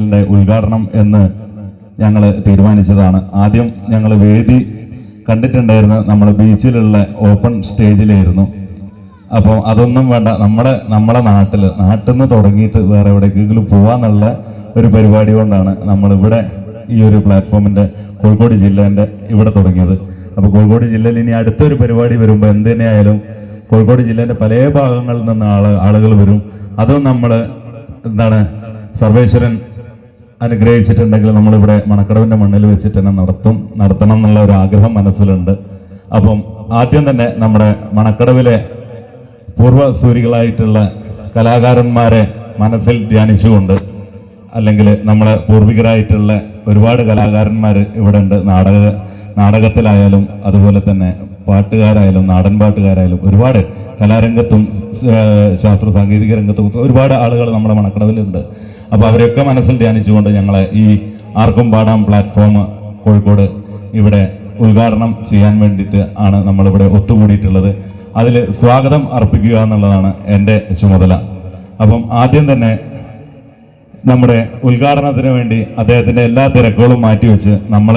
വേദികളുടെ ഉദ്ഘാടനം എന്ന് ഞങ്ങൾ തീരുമാനിച്ചതാണ്. ആദ്യം ഞങ്ങൾ വേദി കണ്ടിട്ടുണ്ടായിരുന്നത് നമ്മുടെ ബീച്ചിലുള്ള ഓപ്പൺ സ്റ്റേജിലായിരുന്നു. അപ്പോൾ അതൊന്നും വേണ്ട, നമ്മളെ നാട്ടിൽ നിന്ന് തുടങ്ങിയിട്ട് വേറെ എവിടേക്കെങ്കിലും പോവാന്നുള്ള ഒരു പരിപാടി കൊണ്ടാണ് നമ്മളിവിടെ ഈ ഒരു പ്ലാറ്റ്ഫോമിൻ്റെ കോഴിക്കോട് ജില്ലേൻ്റെ ഇവിടെ തുടങ്ങിയത്. അപ്പോൾ കോഴിക്കോട് ജില്ലയിൽ ഇനി അടുത്തൊരു പരിപാടി വരുമ്പോൾ എന്ത് തന്നെയായാലും കോഴിക്കോട് ജില്ലേൻ്റെ പല ഭാഗങ്ങളിൽ നിന്ന് ആളുകൾ വരും. അതും നമ്മൾ സർവേശ്വരൻ അനുഗ്രഹിച്ചിട്ടുണ്ടെങ്കിൽ നമ്മളിവിടെ മണക്കടവിൻ്റെ മണ്ണിൽ വെച്ചിട്ട് തന്നെ നടത്തണം എന്നുള്ള ഒരു ആഗ്രഹം മനസ്സിലുണ്ട്. അപ്പം ആദ്യം തന്നെ നമ്മുടെ മണക്കടവിലെ പൂർവ്വസൂരികളായിട്ടുള്ള കലാകാരന്മാരെ മനസ്സിൽ ധ്യാനിച്ചുകൊണ്ട്, അല്ലെങ്കിൽ നമ്മളെ പൂർവികരായിട്ടുള്ള ഒരുപാട് കലാകാരന്മാർ ഇവിടെ ഉണ്ട്. നാടകത്തിലായാലും അതുപോലെ തന്നെ പാട്ടുകാരായാലും നാടൻ പാട്ടുകാരായാലും ഒരുപാട് കലാരംഗത്തും ശാസ്ത്ര സാങ്കേതിക രംഗത്തും ഒരുപാട് ആളുകൾ നമ്മുടെ മണക്കടവിലുണ്ട്. അപ്പോൾ അവരെയൊക്കെ മനസ്സിൽ ധ്യാനിച്ചുകൊണ്ട് ഞങ്ങളെ ഈ ആർക്കും പാടാം പ്ലാറ്റ്ഫോം കോഴിക്കോട് ഇവിടെ ഉദ്ഘാടനം ചെയ്യാൻ വേണ്ടിയിട്ട് ആണ് നമ്മളിവിടെ ഒത്തുകൂടിയിട്ടുള്ളത്. അതിൽ സ്വാഗതം അർപ്പിക്കുക എന്നുള്ളതാണ് എൻ്റെ ചുമതല. അപ്പം ആദ്യം തന്നെ നമ്മുടെ ഉദ്ഘാടനത്തിന് വേണ്ടി അദ്ദേഹത്തിൻ്റെ എല്ലാ തിരക്കുകളും മാറ്റിവെച്ച് നമ്മൾ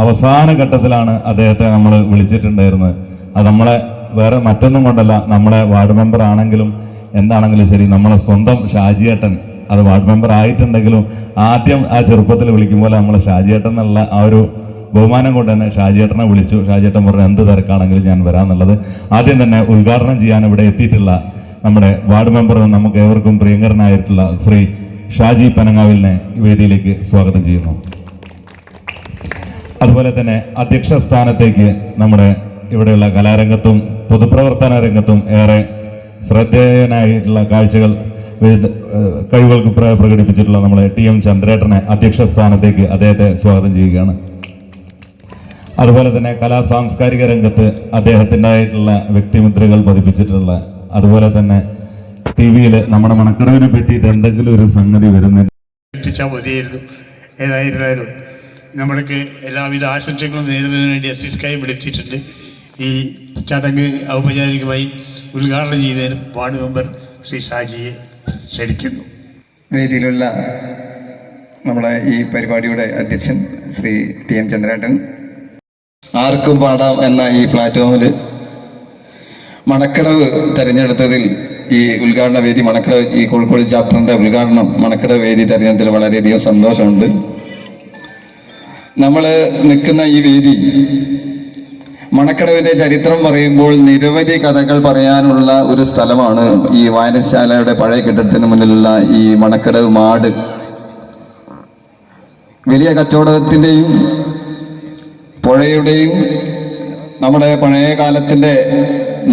അവസാന ഘട്ടത്തിലാണ് അദ്ദേഹത്തെ നമ്മൾ വിളിച്ചിട്ടുണ്ടായിരുന്നത്. അത് നമ്മളെ വേറെ മറ്റൊന്നും കൊണ്ടല്ല, നമ്മളെ വാർഡ് മെമ്പർ ആണെങ്കിലും എന്താണെങ്കിലും ശരി, നമ്മളെ സ്വന്തം ഷാജിയേട്ടൻ, അത് വാർഡ് മെമ്പർ ആയിട്ടുണ്ടെങ്കിലും ആദ്യം ആ ചെറുപ്പത്തിൽ വിളിക്കുമ്പോൾ നമ്മൾ ഷാജിയേട്ടൻ എന്നുള്ള ആ ഒരു ബഹുമാനം കൊണ്ട് തന്നെ ഷാജിയേട്ടനെ വിളിച്ചു. ഷാജിയേട്ടൻ പറഞ്ഞു എന്ത് തിരക്കാണെങ്കിലും ഞാൻ വരാമെന്നുള്ളത്. ആദ്യം തന്നെ ഉദ്ഘാടനം ചെയ്യാൻ ഇവിടെ എത്തിയിട്ടുള്ള നമ്മുടെ വാർഡ് മെമ്പർ, നമുക്ക് ഏവർക്കും പ്രിയങ്കരനായിട്ടുള്ള ശ്രീ ഷാജി പനങ്ങാവിലിനെ വേദിയിലേക്ക് സ്വാഗതം ചെയ്യുന്നു. അതുപോലെ തന്നെ അധ്യക്ഷ സ്ഥാനത്തേക്ക് നമ്മുടെ ഇവിടെയുള്ള കലാരംഗത്തും പൊതുപ്രവർത്തന രംഗത്തും ഏറെ ശ്രദ്ധേയനായിട്ടുള്ള കഴിവുകൾക്ക് പ്രകടിപ്പിച്ചിട്ടുള്ള നമ്മളെ TM ചന്ദ്രേട്ടനെ അധ്യക്ഷ സ്ഥാനത്തേക്ക് അദ്ദേഹത്തെ സ്വാഗതം ചെയ്യുകയാണ്. അതുപോലെ തന്നെ സാംസ്കാരിക രംഗത്ത് അദ്ദേഹത്തിൻ്റെതായിട്ടുള്ള വ്യക്തിമുദ്രകൾ പതിപ്പിച്ചിട്ടുള്ള, അതുപോലെ തന്നെ TV-യിൽ നമ്മുടെ മണക്കടവിനെ പറ്റിയിട്ട് എന്തെങ്കിലും ഒരു സംഗതി വരുന്ന ഏതായിരുന്നാലും നമ്മൾക്ക് എല്ലാവിധ ആശംസകളും നേരിടുന്നതിന് വേണ്ടി SSK വിളിച്ചിട്ടുണ്ട്. ഈ ചടങ്ങ് ഔപചാരികമായി ഉദ്ഘാടനം ചെയ്തതിന് വാർഡ് മെമ്പർ ശ്രീ ഷാജിയെ ക്ഷണിക്കുന്നു. വേദിയിലുള്ള നമ്മളെ ഈ പരിപാടിയുടെ അധ്യക്ഷൻ ശ്രീ TM ചന്ദ്രേട്ടൻ, ആർക്കും പാടാം എന്ന ഈ പ്ലാറ്റ്ഫോമിൽ മണക്കടവ് തെരഞ്ഞെടുത്തതിൽ, ഈ ഉദ്ഘാടന വേദി മണക്കടവ്, ഈ കോഴിക്കോട് ചാപ്റ്ററിന്റെ ഉദ്ഘാടനം മണക്കടവ് വേദി തെരഞ്ഞെടുത്തതിൽ വളരെയധികം സന്തോഷമുണ്ട്. നമ്മൾ നിൽക്കുന്ന ഈ വേദി മണക്കടവിന്റെ ചരിത്രം പറയുമ്പോൾ നിരവധി കഥകൾ പറയാനുള്ള ഒരു സ്ഥലമാണ്. ഈ വായനശാലയുടെ പഴയ കെട്ടിടത്തിന് മുന്നിലുള്ള ഈ മണക്കടവ് മാട് വലിയ കച്ചവടത്തിൻ്റെയും പുഴയുടെയും നമ്മുടെ പഴയ കാലത്തിന്റെ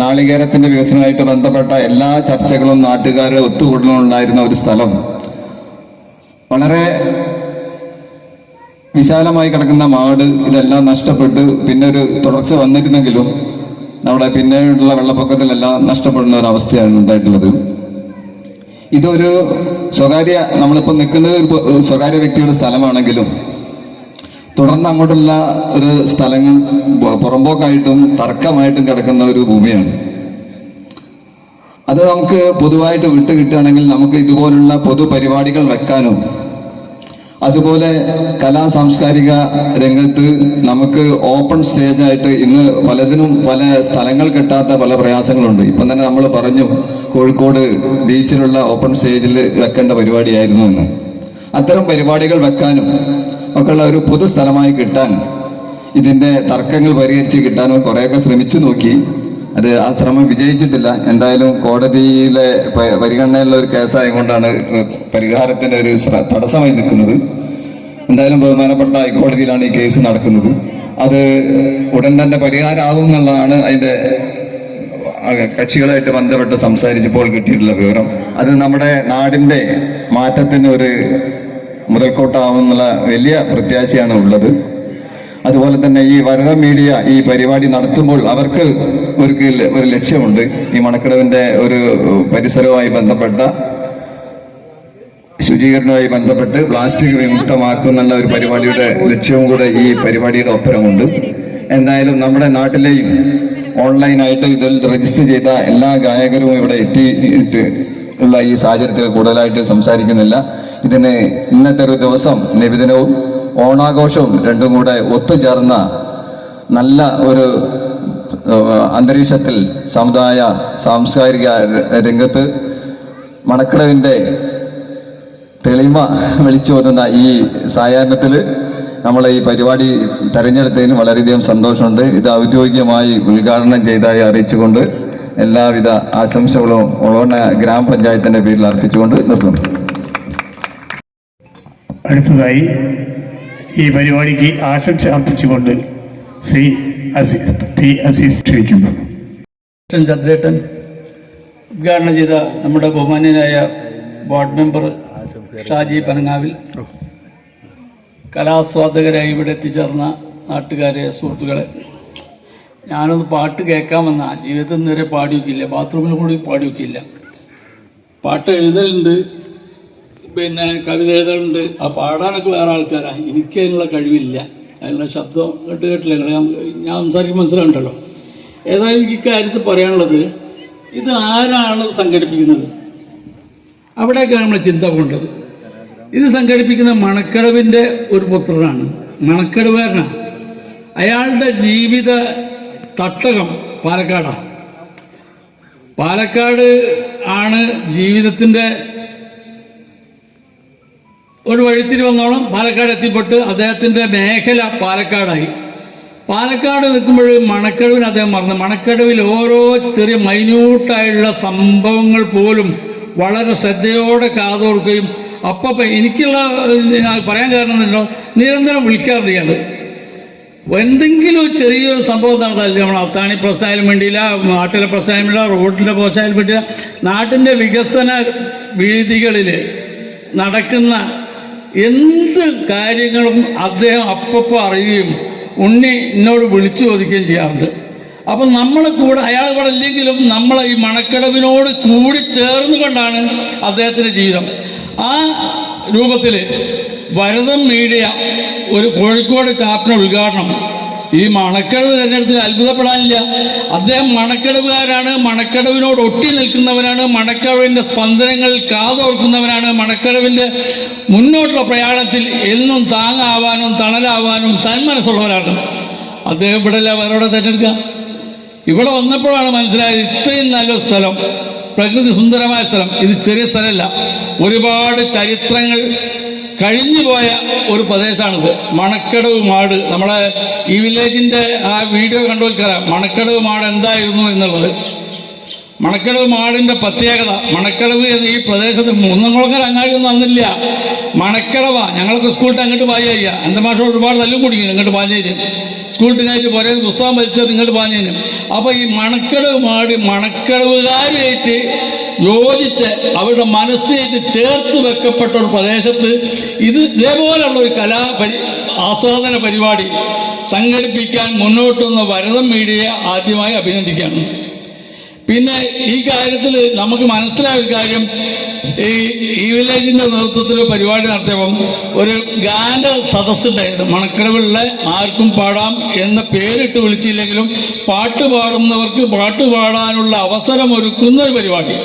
നാളികേരത്തിന്റെ വികസനമായിട്ട് ബന്ധപ്പെട്ട എല്ലാ ചർച്ചകളും നാട്ടുകാരുടെ ഒത്തുകൂടലുണ്ടായിരുന്ന ഒരു സ്ഥലം. വളരെ വിശാലമായി കിടക്കുന്ന മാട് ഇതെല്ലാം നഷ്ടപ്പെട്ട് പിന്നെ ഒരു തുടർച്ച വന്നിരുന്നെങ്കിലും നമ്മുടെ പിന്നീടുള്ള വെള്ളപ്പൊക്കത്തിലെല്ലാം നഷ്ടപ്പെടുന്ന ഒരു അവസ്ഥയാണ് ഉണ്ടായിട്ടുള്ളത്. ഇതൊരു നമ്മളിപ്പോൾ നിൽക്കുന്നത് ഒരു സ്വകാര്യ വ്യക്തിയുടെ സ്ഥലമാണെങ്കിലും തുടർന്ന് അങ്ങോട്ടുള്ള ഒരു സ്ഥലങ്ങൾ പുറമ്പോക്കായിട്ടും തർക്കമായിട്ടും കിടക്കുന്ന ഒരു ഭൂമിയാണ്. അത് നമുക്ക് പൊതുവായിട്ട് വിട്ടു കിട്ടുകയാണെങ്കിൽ നമുക്ക് ഇതുപോലുള്ള പൊതുപരിപാടികൾ വെക്കാനും, അതുപോലെ സാംസ്കാരിക രംഗത്ത് നമുക്ക് ഓപ്പൺ സ്റ്റേജായിട്ട് ഇന്ന് പലതിനും പല സ്ഥലങ്ങൾ കിട്ടാത്ത പല പ്രയാസങ്ങളുണ്ട്. ഇപ്പം തന്നെ നമ്മൾ പറഞ്ഞു കോഴിക്കോട് ബീച്ചിലുള്ള ഓപ്പൺ സ്റ്റേജിൽ വെക്കേണ്ട പരിപാടിയായിരുന്നു എന്ന്. അത്തരം പരിപാടികൾ വെക്കാനും ഒക്കെയുള്ള ഒരു പൊതു സ്ഥലമായി കിട്ടാൻ, ഇതിൻ്റെ തർക്കങ്ങൾ പരിഹരിച്ച് കിട്ടാനും കുറേയൊക്കെ ശ്രമിച്ചു നോക്കി. ആ ശ്രമം വിജയിച്ചിട്ടില്ല. എന്തായാലും കോടതിയിലെ പരിഗണനയുള്ള ഒരു കേസായതുകൊണ്ടാണ് പരിഹാരത്തിൻ്റെ ഒരു തടസ്സമായി നിൽക്കുന്നത്. എന്തായാലും ബഹുമാനപ്പെട്ട ഹൈക്കോടതിയിലാണ് ഈ കേസ് നടക്കുന്നത്. അത് ഉടൻ തന്നെ പരിഹാരമാകും എന്നുള്ളതാണ് അതിൻ്റെ കക്ഷികളായിട്ട് ബന്ധപ്പെട്ട് സംസാരിച്ചപ്പോൾ കിട്ടിയിട്ടുള്ള വിവരം. അത് നമ്മുടെ നാടിൻ്റെ മാറ്റത്തിന് ഒരു മുതൽക്കോട്ടാവുന്നുള്ള വലിയ പ്രത്യാശയാണ് ഉള്ളത്. അതുപോലെ തന്നെ ഈ വരദ മീഡിയ ഈ പരിപാടി നടത്തുമ്പോൾ അവർക്ക് ഒരു ലക്ഷ്യമുണ്ട്. ഈ മണക്കടവിന്റെ ഒരു പരിസരവുമായി ബന്ധപ്പെട്ട ശുചീകരണവുമായി ബന്ധപ്പെട്ട് പ്ലാസ്റ്റിക് വിമുക്തമാക്കുന്നുള്ള ഒരു പരിപാടിയുടെ ലക്ഷ്യവും കൂടെ ഈ പരിപാടിയുടെ ഒപ്പരമുണ്ട്. എന്തായാലും നമ്മുടെ നാട്ടിലെയും ഓൺലൈനായിട്ട് ഇതിൽ രജിസ്റ്റർ ചെയ്ത എല്ലാ ഗായകരും ഇവിടെ എത്തിയിട്ട് ഉള്ള ഈ സാഹചര്യത്തിൽ കൂടുതലായിട്ട് സംസാരിക്കുന്നില്ല. ഇതിന് ഇന്നത്തെ ഒരു ദിവസം നബിദിനവും ഓണാഘോഷവും രണ്ടും കൂടെ ഒത്തുചേർന്ന നല്ല ഒരു അന്തരീക്ഷത്തിൽ സമുദായ സാംസ്കാരിക രംഗത്ത് മണക്കടവിൻ്റെ തെളിമ വിളിച്ചു വന്ന ഈ സായാഹ്നത്തിൽ നമ്മളെ ഈ പരിപാടി തെരഞ്ഞെടുത്തതിന് വളരെയധികം സന്തോഷമുണ്ട്. ഇത് ഔദ്യോഗികമായി ഉദ്ഘാടനം ചെയ്തതായി അറിയിച്ചുകൊണ്ട് എല്ലാവിധ ആശംസകളും ഒളവണ്ണ ഗ്രാമപഞ്ചായത്തിൻ്റെ പേരിൽ അർപ്പിച്ചുകൊണ്ട് നിർത്തുന്നു. അടുത്തതായി ഈ പരിപാടിക്ക് ആശംസ അർപ്പിച്ചുകൊണ്ട് ശ്രീ അസീസ് ക്ഷണിക്കുന്നു. ചന്ദ്രേട്ടൻ ഉദ്ഘാടനം ചെയ്ത നമ്മുടെ ബഹുമാന്യനായ വാർഡ് മെമ്പർ ഷാജി പനങ്ങാവിൽ, കലാസ്വാദകരായി ഇവിടെ എത്തിച്ചേർന്ന നാട്ടുകാരെ, സുഹൃത്തുക്കളെ, ഞാനൊന്ന് പാട്ട് കേൾക്കാമെന്ന ജീവിതത്തിൽ നിന്ന് വരെ പാടി വയ്ക്കില്ല, ബാത്റൂമിൽ കൂടി പാടി വയ്ക്കില്ല. പാട്ട് എഴുതലുണ്ട്, പിന്നെ കവിത എഴുതലുണ്ട്, ആ പാടാനൊക്കെ വേറെ ആൾക്കാരാണ്. എനിക്ക് അതിനുള്ള കഴിവില്ല, അതിനുള്ള ശബ്ദം കേട്ടില്ല. ഞാൻ സംസാരിക്കുമ്പോൾ മനസ്സിലാവുണ്ടല്ലോ. ഏതായാലും എനിക്ക് ഇക്കാര്യത്തിൽ പറയാനുള്ളത്, ഇത് ആരാണ് സംഘടിപ്പിക്കുന്നത്? അവിടെയൊക്കെയാണ് നമ്മൾ ചിന്ത കൊണ്ടത്. ഇത് സംഘടിപ്പിക്കുന്ന മണക്കടവിൻ്റെ ഒരു പുത്രനാണ്, മണക്കടവുകാരനാണ്. അയാളുടെ ജീവിത തട്ടകം പാലക്കാടാണ്. പാലക്കാട് ആണ് ജീവിതത്തിൻ്റെ ഒരു വഴിത്തിരി വന്നോളം പാലക്കാട് എത്തിപ്പെട്ട് അദ്ദേഹത്തിൻ്റെ മേഖല പാലക്കാടായി. പാലക്കാട് നിൽക്കുമ്പോൾ മണക്കടവിന് അദ്ദേഹം മറന്നു. മണക്കടവിൽ ഓരോ ചെറിയ മൈന്യൂട്ടായുള്ള സംഭവങ്ങൾ പോലും വളരെ ശ്രദ്ധയോടെ കാതോർക്കുകയും അപ്പം എനിക്കുള്ള പറയാൻ കാരണം എന്നുണ്ടോ, നിരന്തരം വിളിക്കാറുണ്ട് ഇയാൾ. എന്തെങ്കിലും ചെറിയൊരു സംഭവം നടത്താറില്ല. നമ്മൾ അത്താണി പ്രശ്നമായാലും വേണ്ടിയില്ല, നാട്ടിലെ പ്രശ്നമായാലും വേണ്ടിയില്ല, റോഡിൻ്റെ പ്രശ്നമായാലും വേണ്ടിയില്ല, നാട്ടിൻ്റെ വികസന വീഥികളിൽ നടക്കുന്ന എന്ത് കാര്യങ്ങളും അദ്ദേഹം അപ്പപ്പോൾ അറിയുകയും ഉണ്ണി എന്നോട് വിളിച്ചു ചോദിക്കുകയും ചെയ്യാറുണ്ട്. അപ്പം നമ്മളെ കൂടെ, അയാൾ ഇവിടെ ഇല്ലെങ്കിലും നമ്മളെ ഈ മണക്കടവിനോട് കൂടി ചേർന്നുകൊണ്ടാണ് അദ്ദേഹത്തിൻ്റെ ജീവിതം. ആ രൂപത്തിൽ ഭരതം മീഡിയ ഒരു കോഴിക്കോട് ചാപ്റ്റർ ഉദ്ഘാടനം ഈ മണക്കടവ് തിരഞ്ഞെടുത്തിൽ അത്ഭുതപ്പെടാനില്ല. അദ്ദേഹം മണക്കടവുകാരാണ്, മണക്കടവിനോട് ഒട്ടി നിൽക്കുന്നവരാണ്, മണക്കടവിൻ്റെ സ്പന്ദനങ്ങളിൽ കാതോർക്കുന്നവരാണ്, മണക്കടവിൻ്റെ മുന്നോട്ടുള്ള പ്രയാണത്തിൽ എന്നും താങ്ങാവാനും തണലാവാനും സന്മനസ്സുള്ളവരാണ്. അദ്ദേഹം ഇവിടെ അല്ല, വേറെ തിരഞ്ഞെടുക്കുക. ഇവിടെ വന്നപ്പോഴാണ് മനസ്സിലായത് ഇത്രയും നല്ലൊരു സ്ഥലം, പ്രകൃതി സുന്ദരമായ സ്ഥലം, ഇത് ചെറിയ സ്ഥലമല്ല, ഒരുപാട് ചരിത്രങ്ങൾ കഴിഞ്ഞുപോയ ഒരു പ്രദേശമാണിത്. മണക്കടവ് മാട്, നമ്മളെ ഈ വില്ലേജിൻ്റെ ആ വീഡിയോ കണ്ടുവയ്ക്കാറാം മണക്കടവ് മാട് എന്തായിരുന്നു എന്നുള്ളത്. മണക്കടവ് മാടിൻ്റെ പ്രത്യേകത, മണക്കടവ് എന്ന ഈ പ്രദേശത്ത് മുന്നങ്ങളൊക്കെ അങ്ങാടിയൊന്നും വന്നില്ല, മണക്കടവാ. ഞങ്ങൾക്ക് സ്കൂളിട്ട് അങ്ങോട്ട് പാചക എൻ്റെ മാഷോട് ഒരുപാട് തല്ലും കുടിക്കുന്നു ഇങ്ങോട്ട് പാചകന്, സ്കൂളിട്ട് കഴിഞ്ഞിട്ട് പുറേ പുസ്തകം വലിച്ചത് ഇങ്ങോട്ട് പാചകന്. അപ്പോൾ ഈ മണക്കടവ് മാട് മണക്കടവുകാരുമായിട്ട് യോജിച്ച് അവരുടെ മനസ്സായിട്ട് ചേർത്ത് വെക്കപ്പെട്ട ഒരു പ്രദേശത്ത് ഇത് ഇതേപോലുള്ള ഒരു ആസ്വാദന പരിപാടി സംഘടിപ്പിക്കാൻ മുന്നോട്ട് വന്ന ഭരതം മീഡിയയെ ആദ്യമായി അഭിനന്ദിക്കുകയാണ്. പിന്നെ ഈ കാര്യത്തിൽ നമുക്ക് മനസ്സിലായ കാര്യം, ഈ വില്ലേജിൻ്റെ നേതൃത്വത്തിൽ പരിപാടി നടത്തിയപ്പം ഒരു ഗാന സദസ്സുണ്ടായിരുന്നു. മണക്കടവിലെ ആർക്കും പാടാം എന്ന പേരിട്ട് വിളിച്ചില്ലെങ്കിലും പാട്ട് പാടുന്നവർക്ക് പാട്ട് പാടാനുള്ള അവസരമൊരുക്കുന്ന ഒരു പരിപാടി.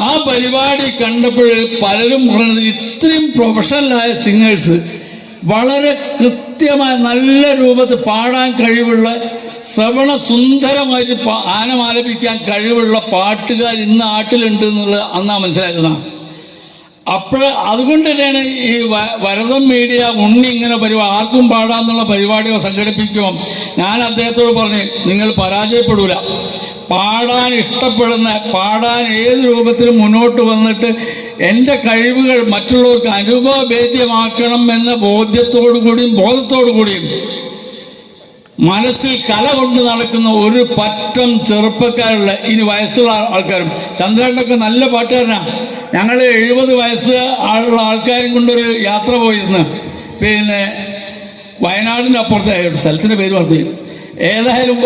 ആ പരിപാടി കണ്ടപ്പോൾ പലരും പറഞ്ഞത്, ഇത്രയും പ്രൊഫഷണലായ സിംഗേഴ്സ്, വളരെ കൃത്യമായ നല്ല രൂപത്തിൽ പാടാൻ കഴിവുള്ള, ശ്രവണ സുന്ദരമായിട്ട് ആനമാലപിക്കാൻ കഴിവുള്ള പാട്ടുകാർ ഇന്ന് നാട്ടിലുണ്ട് എന്നുള്ളത് അന്നാ മനസ്സിലാക്കുന്നതാണ്. അപ്പോൾ അതുകൊണ്ട് തന്നെയാണ് ഈ ഭരതം മീഡിയ ഉണ്ണി ഇങ്ങനെ ആർക്കും പാടാമെന്നുള്ള പരിപാടികൾ സംഘടിപ്പിക്കുമ്പോൾ ഞാൻ അദ്ദേഹത്തോട് പറഞ്ഞു, നിങ്ങൾ പരാജയപ്പെടൂല, പാടാൻ ഇഷ്ടപ്പെടുന്ന, പാടാൻ ഏത് രൂപത്തിലും മുന്നോട്ട് വന്നിട്ട് എൻ്റെ കഴിവുകൾ മറ്റുള്ളവർക്ക് അനുഭവവേദ്യമാക്കണം എന്ന ബോധ്യത്തോടു കൂടിയും മനസ്സിൽ കല കൊണ്ട് നടക്കുന്ന ഒരു പറ്റം ചെറുപ്പക്കാരുള്ള, ഇനി വയസ്സുള്ള ആൾക്കാരും. ചന്ദ്രേട്ടനൊക്കെ നല്ല പാട്ടുകാരനാണ്. ഞങ്ങൾ 70 വയസ്സ് ഉള്ള ആൾക്കാരും കൊണ്ടൊരു യാത്ര പോയിരുന്നു, പിന്നെ വയനാടിൻ്റെ അപ്പുറത്തെ ഒരു സ്ഥലത്തിൻ്റെ പേര് പറഞ്ഞു. ഏതായാലും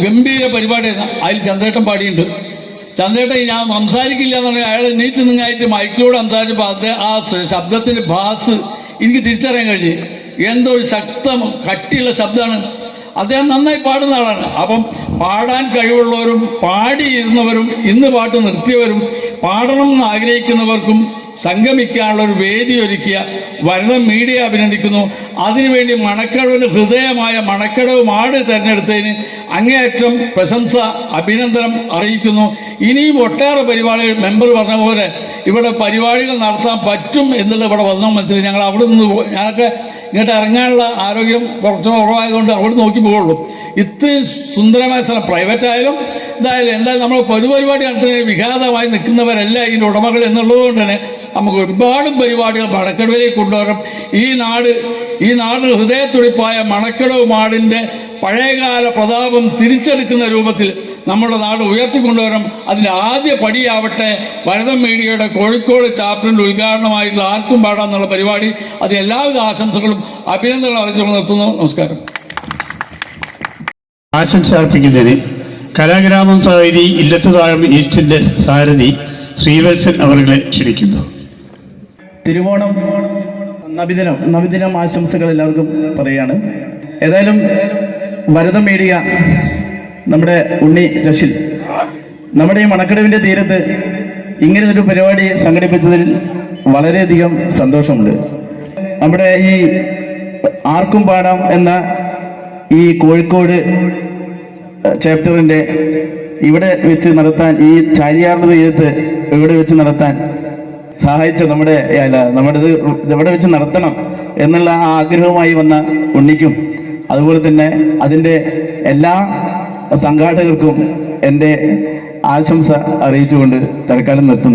ഗംഭീര പരിപാടിയായിരുന്നു. അതിൽ ചന്ദ്രേട്ടൻ പാടിയുണ്ട്. ചന്ദ്രേട്ടൻ ഞാൻ സംസാരിക്കില്ല എന്ന് പറഞ്ഞാൽ അയാൾ നീറ്റ് നിന്നായിട്ട് മൈക്കിലൂടെ സംസാരിച്ചപ്പോൾ ആ ശബ്ദത്തിൻ്റെ ബാസ് എനിക്ക് തിരിച്ചറിയാൻ കഴിഞ്ഞു. എന്തോ ഒരു കട്ടിയുള്ള ശബ്ദമാണ്. അദ്ദേഹം നന്നായി പാടുന്ന ആളാണ്. അപ്പം പാടാൻ കഴിവുള്ളവരും പാടിയിരുന്നവരും ഇന്ന് പാട്ട് നിർത്തിയവരും പാടണം എന്ന് ആഗ്രഹിക്കുന്നവർക്കും സംഗമിക്കാനുള്ള ഒരു വേദി ഒരുക്കിയ വനിത മീഡിയ അഭിനന്ദിക്കുന്നു. അതിനുവേണ്ടി മണക്കടവിന് ഹൃദയമായ മണക്കടവ് മാട് തിരഞ്ഞെടുത്തതിന് അങ്ങേയറ്റം പ്രശംസ അഭിനന്ദനം അറിയിക്കുന്നു. ഇനിയും ഒട്ടേറെ പരിപാടികൾ മെമ്പർ പറഞ്ഞ പോലെ ഇവിടെ പരിപാടികൾ നടത്താൻ പറ്റും എന്നുള്ളത് ഇവിടെ വന്നാൽ മനസ്സിലായി. ഞങ്ങൾ അവിടെ നിന്ന് ഞാനൊക്കെ ഇങ്ങോട്ട് ഇറങ്ങാനുള്ള ആരോഗ്യം കുറച്ച് കുറവായതുകൊണ്ട് അവിടെ നോക്കി പോകുള്ളൂ. ഇത്രയും സുന്ദരമായ സ്ഥലം പ്രൈവറ്റ് ആയാലും ഇതായാലും എന്തായാലും നമ്മൾ പൊതുപരിപാടി നടത്തുന്ന വിഘാതമായി നിൽക്കുന്നവരല്ല ഇതിൻ്റെ ഉടമകൾ എന്നുള്ളത് കൊണ്ട് തന്നെ നമുക്ക് ഒരുപാട് പരിപാടികൾ മണക്കടവിലേക്ക് കൊണ്ടുവരണം. ഈ നാട് ഹൃദയത്തുടിപ്പായ മണക്കടവ് മാടിൻ്റെ പഴയകാല പ്രതാപം തിരിച്ചെടുക്കുന്ന രൂപത്തിൽ നമ്മുടെ നാട് ഉയർത്തിക്കൊണ്ടുവരണം. അതിൻ്റെ ആദ്യ പടിയാവട്ടെ വനിത മീഡിയയുടെ കോഴിക്കോട് ചാപ്റ്ററിൻ്റെ ഉദ്ഘാടനമായിട്ടുള്ള ആർക്കും പാടാന്നുള്ള പരിപാടി. അതിന് എല്ലാവിധ ആശംസകളും അഭിനന്ദനങ്ങളും അറിയിച്ചു നിർത്തുന്നു. നമസ്കാരം. ആശംസ അർപ്പിക്കുന്നതിന് കലാഗ്രാമം സാഹിതി ഇല്ലത്തുതാഴം ഈസ്റ്റിൻ്റെ സാരഥി ശ്രീവത്സൻ അവരെ ക്ഷണിക്കുന്നു. തിരുവോണം നബിദിനം ആശംസകൾ എല്ലാവർക്കും പറയുകയാണ്. ഏതായാലും വനിത മീഡിയ നമ്മുടെ ഉണ്ണി ജഷിൽ നമ്മുടെ ഈ മണക്കടവിൻ്റെ തീരത്ത് ഇങ്ങനൊരു പരിപാടി സംഘടിപ്പിച്ചതിൽ വളരെയധികം സന്തോഷമുണ്ട്. നമ്മുടെ ഈ ആർക്കും പാടാം എന്ന ഈ കോഴിക്കോട് ചാപ്റ്ററിൻ്റെ ഇവിടെ വെച്ച് നടത്താൻ, ഈ ചാരിയാറിൻ്റെ തീരത്ത് ഇവിടെ വെച്ച് നടത്താൻ സഹായിച്ച നമ്മുടേത് ഇവിടെ വെച്ച് നടത്തണം എന്നുള്ള ആ ആഗ്രഹവുമായി വന്ന ഉണ്ണിക്കും അതുപോലെ തന്നെ അതിൻ്റെ എല്ലാ സംഘാടകർക്കും എൻ്റെ ആശംസ അറിയിച്ചുകൊണ്ട് തൽക്കാലം നിർത്തുന്നു.